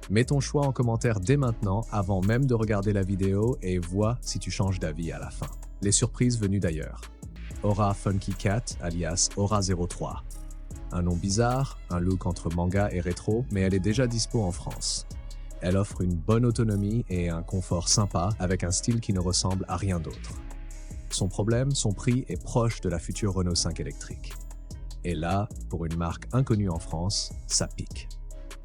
Mets ton choix en commentaire dès maintenant, avant même de regarder la vidéo, et vois si tu changes d'avis à la fin. Les surprises venues d'ailleurs. Aura Funky Cat, alias Aura03. Un nom bizarre, un look entre manga et rétro, mais elle est déjà dispo en France. Elle offre une bonne autonomie et un confort sympa avec un style qui ne ressemble à rien d'autre. Son problème, son prix est proche de la future Renault 5 électrique. Et là, pour une marque inconnue en France, ça pique.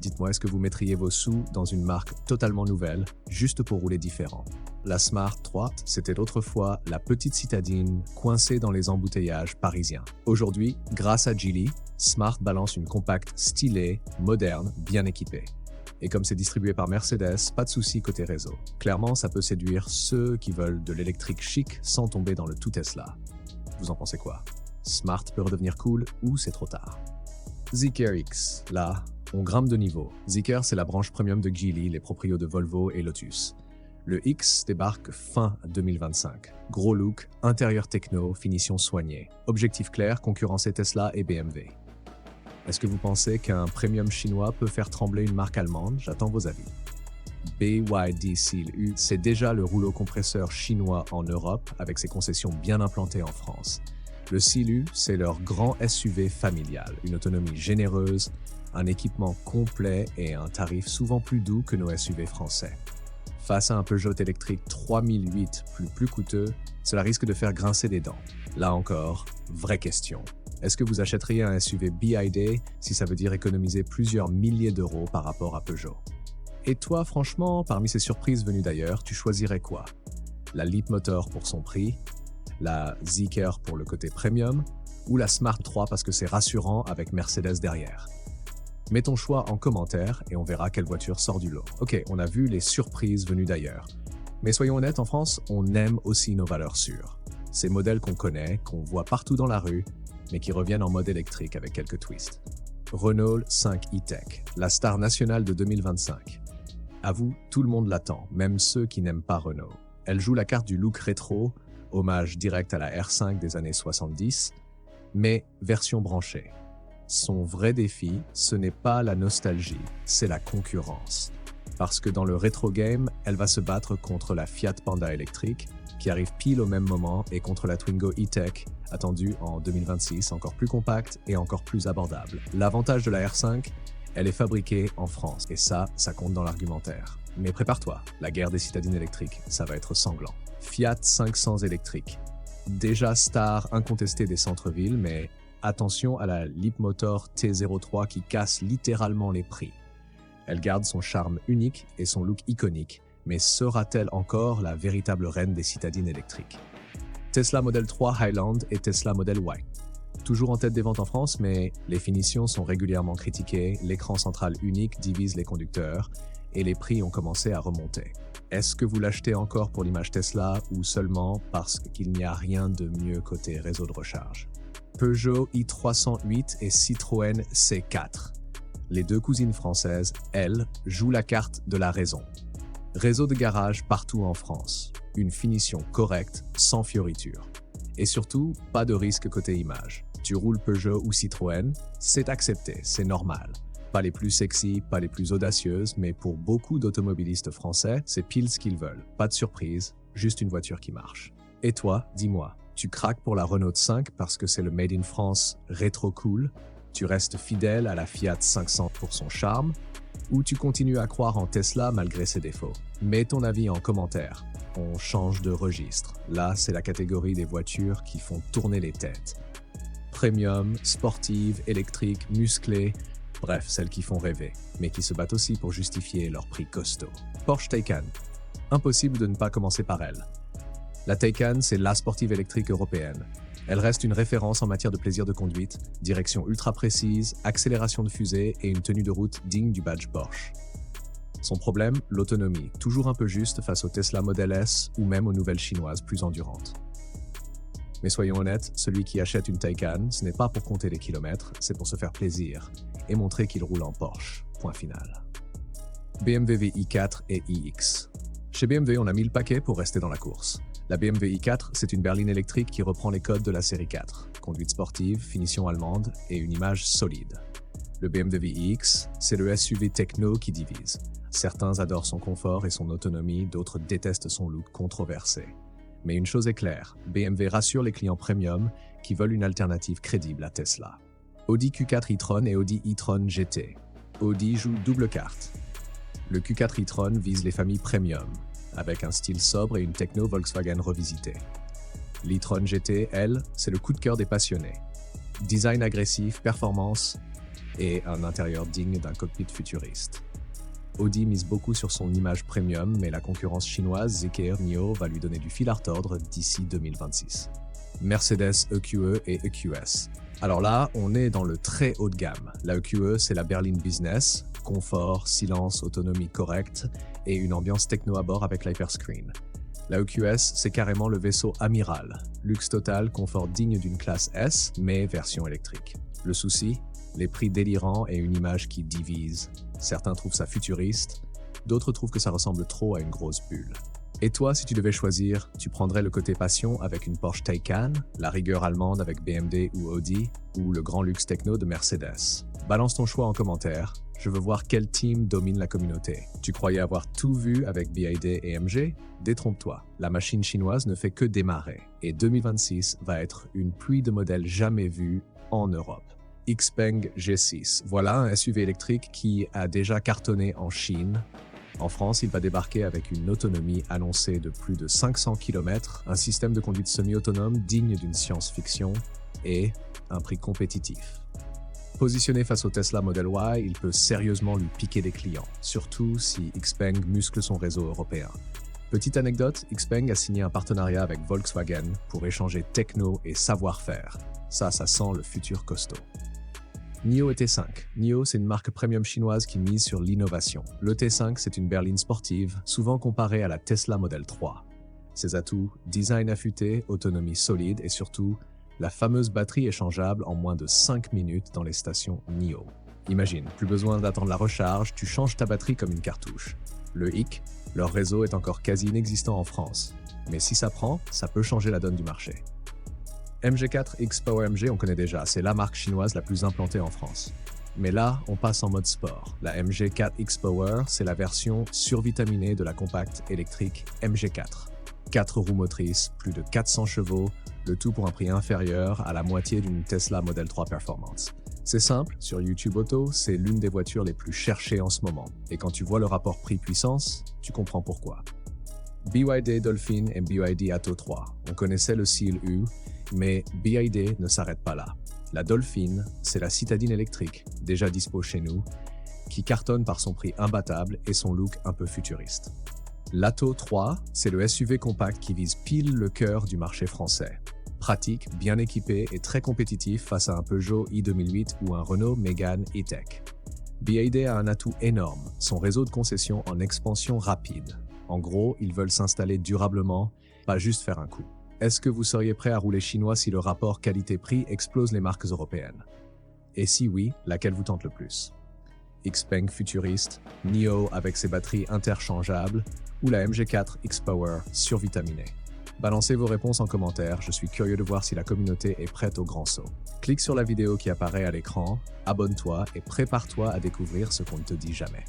Dites-moi, est-ce que vous mettriez vos sous dans une marque totalement nouvelle, juste pour rouler différent? La Smart 3, c'était autrefois la petite citadine coincée dans les embouteillages parisiens. Aujourd'hui, grâce à Geely, Smart balance une compacte stylée, moderne, bien équipée. Et comme c'est distribué par Mercedes, pas de souci côté réseau. Clairement, ça peut séduire ceux qui veulent de l'électrique chic sans tomber dans le tout Tesla. Vous en pensez quoi? Smart peut redevenir cool ou c'est trop tard? Zeekr X, là, on grimpe de niveau. Zeekr, c'est la branche premium de Geely, les proprios de Volvo et Lotus. Le X débarque fin 2025. Gros look, intérieur techno, finition soignée. Objectif clair, concurrencer Tesla et BMW. Est-ce que vous pensez qu'un premium chinois peut faire trembler une marque allemande? J'attends vos avis. BYD Seal U, c'est déjà le rouleau compresseur chinois en Europe avec ses concessions bien implantées en France. Le Seal U, c'est leur grand SUV familial, une autonomie généreuse, un équipement complet et un tarif souvent plus doux que nos SUV français. Face à un Peugeot électrique 3008 plus coûteux, cela risque de faire grincer des dents. Là encore, vraie question. Est-ce que vous achèteriez un SUV BYD si ça veut dire économiser plusieurs milliers d'euros par rapport à Peugeot? Et toi, franchement, parmi ces surprises venues d'ailleurs, tu choisirais quoi? La Leapmotor pour son prix, la Zeekr pour le côté premium, ou la Smart 3 parce que c'est rassurant avec Mercedes derrière? Mets ton choix en commentaire et on verra quelle voiture sort du lot. Ok, on a vu les surprises venues d'ailleurs. Mais soyons honnêtes, en France, on aime aussi nos valeurs sûres. Ces modèles qu'on connaît, qu'on voit partout dans la rue, mais qui reviennent en mode électrique avec quelques twists. Renault 5 e-Tech, la star nationale de 2025. À vous, tout le monde l'attend, même ceux qui n'aiment pas Renault. Elle joue la carte du look rétro, hommage direct à la R5 des années 70, mais version branchée. Son vrai défi, ce n'est pas la nostalgie, c'est la concurrence. Parce que dans le rétro game, elle va se battre contre la Fiat Panda électrique, qui arrive pile au même moment, et contre la Twingo e-Tech, attendue en 2026, encore plus compacte et encore plus abordable. L'avantage de la R5, elle est fabriquée en France, et ça compte dans l'argumentaire. Mais prépare-toi, la guerre des citadines électriques, ça va être sanglant. Fiat 500 électrique, déjà star incontestée des centres-villes, mais attention à la Leapmotor T03 qui casse littéralement les prix. Elle garde son charme unique et son look iconique, mais sera-t-elle encore la véritable reine des citadines électriques? Tesla Model 3 Highland et Tesla Model Y. Toujours en tête des ventes en France, mais les finitions sont régulièrement critiquées, l'écran central unique divise les conducteurs et les prix ont commencé à remonter. Est-ce que vous l'achetez encore pour l'image Tesla ou seulement parce qu'il n'y a rien de mieux côté réseau de recharge? Peugeot i308 et Citroën C4. Les deux cousines françaises, elles, jouent la carte de la raison. Réseau de garage partout en France. Une finition correcte, sans fioritures. Et surtout, pas de risque côté image. Tu roules Peugeot ou Citroën, c'est accepté, c'est normal. Pas les plus sexy, pas les plus audacieuses, mais pour beaucoup d'automobilistes français, c'est pile ce qu'ils veulent. Pas de surprise, juste une voiture qui marche. Et toi, dis-moi, tu craques pour la Renault 5 parce que c'est le Made in France rétro cool? Tu restes fidèle à la Fiat 500 pour son charme? Ou tu continues à croire en Tesla malgré ses défauts? Mets ton avis en commentaire. On change de registre. Là, c'est la catégorie des voitures qui font tourner les têtes. Premium, sportive, électrique, musclée, bref, celles qui font rêver, mais qui se battent aussi pour justifier leur prix costaud. Porsche Taycan. Impossible de ne pas commencer par elle. La Taycan, c'est la sportive électrique européenne. Elle reste une référence en matière de plaisir de conduite, direction ultra précise, accélération de fusée et une tenue de route digne du badge Porsche. Son problème, l'autonomie, toujours un peu juste face au Tesla Model S ou même aux nouvelles chinoises plus endurantes. Mais soyons honnêtes, celui qui achète une Taycan, ce n'est pas pour compter les kilomètres, c'est pour se faire plaisir et montrer qu'il roule en Porsche. Point final. BMW i4 et iX. Chez BMW, on a mis le paquet pour rester dans la course. La BMW i4, c'est une berline électrique qui reprend les codes de la série 4. Conduite sportive, finition allemande et une image solide. Le BMW iX, c'est le SUV techno qui divise. Certains adorent son confort et son autonomie, d'autres détestent son look controversé. Mais une chose est claire, BMW rassure les clients premium qui veulent une alternative crédible à Tesla. Audi Q4 e-tron et Audi e-tron GT. Audi joue double carte. Le Q4 e-tron vise les familles premium, avec un style sobre et une techno Volkswagen revisitée. L'e-tron GT, elle, c'est le coup de cœur des passionnés. Design agressif, performance et un intérieur digne d'un cockpit futuriste. Audi mise beaucoup sur son image premium, mais la concurrence chinoise Zeekr NIO va lui donner du fil à retordre d'ici 2026. Mercedes EQE et EQS. Alors là, on est dans le très haut de gamme. La EQE, c'est la berline business, confort, silence, autonomie correcte et une ambiance techno à bord avec l'hyperscreen. La EQS, c'est carrément le vaisseau amiral. Luxe total, confort digne d'une classe S, mais version électrique. Le souci ? Les prix délirants et une image qui divise. Certains trouvent ça futuriste, d'autres trouvent que ça ressemble trop à une grosse bulle. Et toi, si tu devais choisir, tu prendrais le côté passion avec une Porsche Taycan, la rigueur allemande avec BMW ou Audi, ou le grand luxe techno de Mercedes. Balance ton choix en commentaire, je veux voir quel team domine la communauté. Tu croyais avoir tout vu avec BYD et MG ? Détrompe-toi, la machine chinoise ne fait que démarrer, et 2026 va être une pluie de modèles jamais vus en Europe. Xpeng G6. Voilà un SUV électrique qui a déjà cartonné en Chine. En France, il va débarquer avec une autonomie annoncée de plus de 500 km, un système de conduite semi-autonome digne d'une science-fiction et un prix compétitif. Positionné face au Tesla Model Y, il peut sérieusement lui piquer des clients, surtout si Xpeng muscle son réseau européen. Petite anecdote, Xpeng a signé un partenariat avec Volkswagen pour échanger techno et savoir-faire. Ça sent le futur costaud. NIO et T5. NIO, c'est une marque premium chinoise qui mise sur l'innovation. Le T5, c'est une berline sportive, souvent comparée à la Tesla Model 3. Ses atouts, design affûté, autonomie solide et surtout, la fameuse batterie échangeable en moins de 5 minutes dans les stations NIO. Imagine, plus besoin d'attendre la recharge, tu changes ta batterie comme une cartouche. Le hic, leur réseau est encore quasi inexistant en France. Mais si ça prend, ça peut changer la donne du marché. MG4 X-Power MG, on connaît déjà, c'est la marque chinoise la plus implantée en France. Mais là, on passe en mode sport. La MG4 X-Power, c'est la version survitaminée de la compacte électrique MG4. 4 roues motrices, plus de 400 chevaux, le tout pour un prix inférieur à la moitié d'une Tesla Model 3 Performance. C'est simple, sur YouTube Auto, c'est l'une des voitures les plus cherchées en ce moment. Et quand tu vois le rapport prix-puissance, tu comprends pourquoi. BYD Dolphin et BYD Atto 3. On connaissait le CLU, mais BYD ne s'arrête pas là. La Dolphin, c'est la citadine électrique, déjà dispo chez nous, qui cartonne par son prix imbattable et son look un peu futuriste. L'Atto 3, c'est le SUV compact qui vise pile le cœur du marché français. Pratique, bien équipé et très compétitif face à un Peugeot i2008 ou un Renault Mégane E-Tech. BYD a un atout énorme, son réseau de concessions en expansion rapide. En gros, ils veulent s'installer durablement, pas juste faire un coup. Est-ce que vous seriez prêt à rouler chinois si le rapport qualité-prix explose les marques européennes? Et si oui, laquelle vous tente le plus? Xpeng futuriste, NIO avec ses batteries interchangeables ou la MG4 X-Power survitaminée? Balancez vos réponses en commentaire, je suis curieux de voir si la communauté est prête au grand saut. Clique sur la vidéo qui apparaît à l'écran, abonne-toi et prépare-toi à découvrir ce qu'on ne te dit jamais.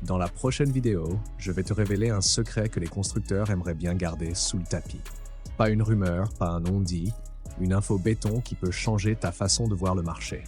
Dans la prochaine vidéo, je vais te révéler un secret que les constructeurs aimeraient bien garder sous le tapis. Pas une rumeur, pas un non-dit, une info béton qui peut changer ta façon de voir le marché.